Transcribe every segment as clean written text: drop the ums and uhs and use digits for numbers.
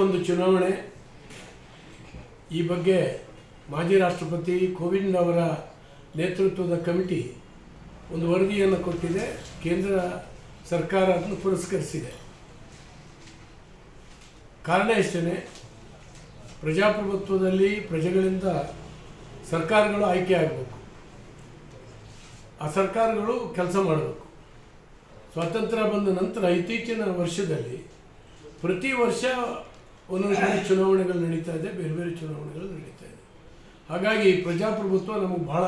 ಒಂದು ಚುನಾವಣೆ. ಈ ಬಗ್ಗೆ ಮಾಜಿ ರಾಷ್ಟ್ರಪತಿ ಕೋವಿಂದ್ ಅವರ ನೇತೃತ್ವದ ಕಮಿಟಿ ಒಂದು ವರದಿಯನ್ನು ಕೊಟ್ಟಿದೆ. ಕೇಂದ್ರ ಸರ್ಕಾರ ಅದನ್ನು ಪುರಸ್ಕರಿಸಿದೆ. ಕಾರಣ ಇಷ್ಟೇ, ಪ್ರಜಾಪ್ರಭುತ್ವದಲ್ಲಿ ಪ್ರಜೆಗಳಿಂದ ಸರ್ಕಾರಗಳು ಆಯ್ಕೆ ಆಗಬೇಕು, ಆ ಸರ್ಕಾರಗಳು ಕೆಲಸ ಮಾಡಬೇಕು. ಸ್ವಾತಂತ್ರ್ಯ ಬಂದ ನಂತರ ಇತ್ತೀಚಿನ ವರ್ಷದಲ್ಲಿ ಪ್ರತಿ ವರ್ಷ ಒಂದೊಂದು ಚುನಾವಣೆಗಳು ನಡೀತಾ ಇದೆ, ಬೇರೆ ಬೇರೆ ಚುನಾವಣೆಗಳು ನಡೀತಾ ಇದೆ. ಹಾಗಾಗಿ ಪ್ರಜಾಪ್ರಭುತ್ವ ನಮಗೆ ಬಹಳ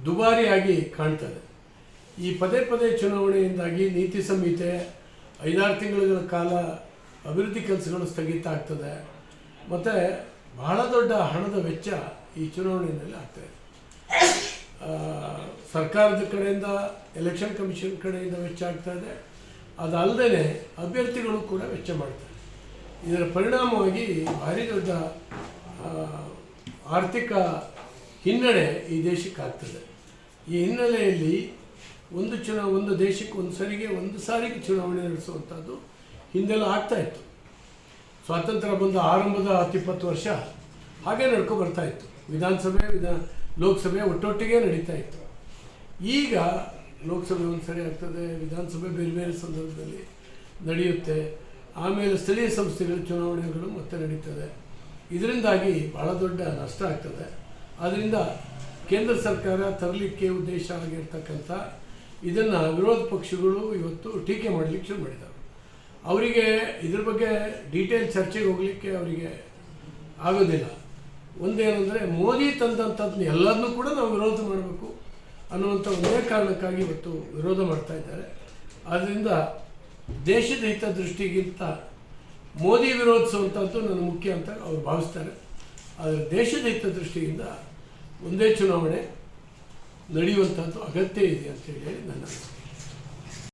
ದುಬಾರಿಯಾಗಿ ಕಾಣ್ತದೆ. ಈ ಪದೇ ಪದೇ ಚುನಾವಣೆಯಿಂದಾಗಿ ನೀತಿ ಸಂಹಿತೆ, 5-6 ತಿಂಗಳ ಕಾಲ ಅಭಿವೃದ್ಧಿ ಕೆಲಸಗಳು ಸ್ಥಗಿತ ಆಗ್ತದೆ, ಮತ್ತು ಬಹಳ ದೊಡ್ಡ ಹಣದ ವೆಚ್ಚ ಈ ಚುನಾವಣೆಯಲ್ಲಿ ಆಗ್ತಾಯಿದೆ. ಸರ್ಕಾರದ ಕಡೆಯಿಂದ, ಎಲೆಕ್ಷನ್ ಕಮಿಷನ್ ಕಡೆಯಿಂದ ವೆಚ್ಚ ಆಗ್ತಾಯಿದೆ. ಅದಲ್ಲದೆ ಅಭ್ಯರ್ಥಿಗಳು ಕೂಡ ವೆಚ್ಚ ಮಾಡ್ತಾರೆ. ಇದರ ಪರಿಣಾಮವಾಗಿ ಭಾರಿ ದೊಡ್ಡ ಆರ್ಥಿಕ ಹಿನ್ನಡೆ ಈ ದೇಶಕ್ಕೆ ಆಗ್ತದೆ. ಈ ಹಿನ್ನೆಲೆಯಲ್ಲಿ ಒಂದು ದೇಶಕ್ಕೆ ಒಂದು ಸಾರಿಗೆ ಚುನಾವಣೆ ನಡೆಸುವಂಥದ್ದು ಹಿಂದೆಲ್ಲ ಆಗ್ತಾಯಿತ್ತು. ಸ್ವಾತಂತ್ರ್ಯ ಬಂದ ಆರಂಭದ 10-20 ವರ್ಷ ಹಾಗೆ ನಡ್ಕೊ ಬರ್ತಾಯಿತ್ತು. ವಿಧಾನಸಭೆ ಲೋಕಸಭೆ ಒಟ್ಟೊಟ್ಟಿಗೆ ನಡೀತಾ ಇತ್ತು. ಈಗ ಲೋಕಸಭೆ ಒಂದು ಸರಿ ಆಗ್ತದೆ, ವಿಧಾನಸಭೆ ಬೇರೆ ಬೇರೆ ಸಂದರ್ಭದಲ್ಲಿ ನಡೆಯುತ್ತೆ. ಆಮೇಲೆ ಸ್ಥಳೀಯ ಸಂಸ್ಥೆಗಳ ಚುನಾವಣೆಗಳು ಮತ್ತೆ ನಡೀತದೆ. ಇದರಿಂದಾಗಿ ಭಾಳ ದೊಡ್ಡ ನಷ್ಟ ಆಗ್ತದೆ. ಆದ್ದರಿಂದ ಕೇಂದ್ರ ಸರ್ಕಾರ ತರಲಿಕ್ಕೆ ಉದ್ದೇಶ ಆಗಿರ್ತಕ್ಕಂಥ ಇದನ್ನು ವಿರೋಧ ಪಕ್ಷಗಳು ಇವತ್ತು ಟೀಕೆ ಮಾಡಲಿಕ್ಕೆ ಶುರು ಮಾಡಿದ್ದಾರೆ. ಅವರಿಗೆ ಇದ್ರ ಬಗ್ಗೆ ಡೀಟೇಲ್ ಚರ್ಚೆಗೆ ಹೋಗಲಿಕ್ಕೆ ಅವರಿಗೆ ಆಗೋದಿಲ್ಲ. ಒಂದೇನೆಂದರೆ, ಮೋದಿ ತಂದಂಥದ್ದನ್ನ ಎಲ್ಲದನ್ನೂ ಕೂಡ ನಾವು ವಿರೋಧ ಮಾಡಬೇಕು ಅನ್ನುವಂಥ ಒಂದೇ ಕಾರಣಕ್ಕಾಗಿ ಇವತ್ತು ವಿರೋಧ ಮಾಡ್ತಾ ಇದ್ದಾರೆ. ಆದ್ದರಿಂದ ದೇಶದ ಹಿತ ದೃಷ್ಟಿಗಿಂತ ಮೋದಿ ವಿರೋಧಿಸುವಂಥದ್ದು ನನ್ನ ಮುಖ್ಯ ಅಂತ ಅವರು ಭಾವಿಸ್ತಾರೆ. ಆದರೆ ದೇಶದ ಹಿತ ದೃಷ್ಟಿಯಿಂದ ಒಂದೇ ಚುನಾವಣೆ ನಡೆಯುವಂಥದ್ದು ಅಗತ್ಯ ಇದೆ ಅಂತೇಳಿ ನನ್ನ ಅನಿಸಿಕೆ.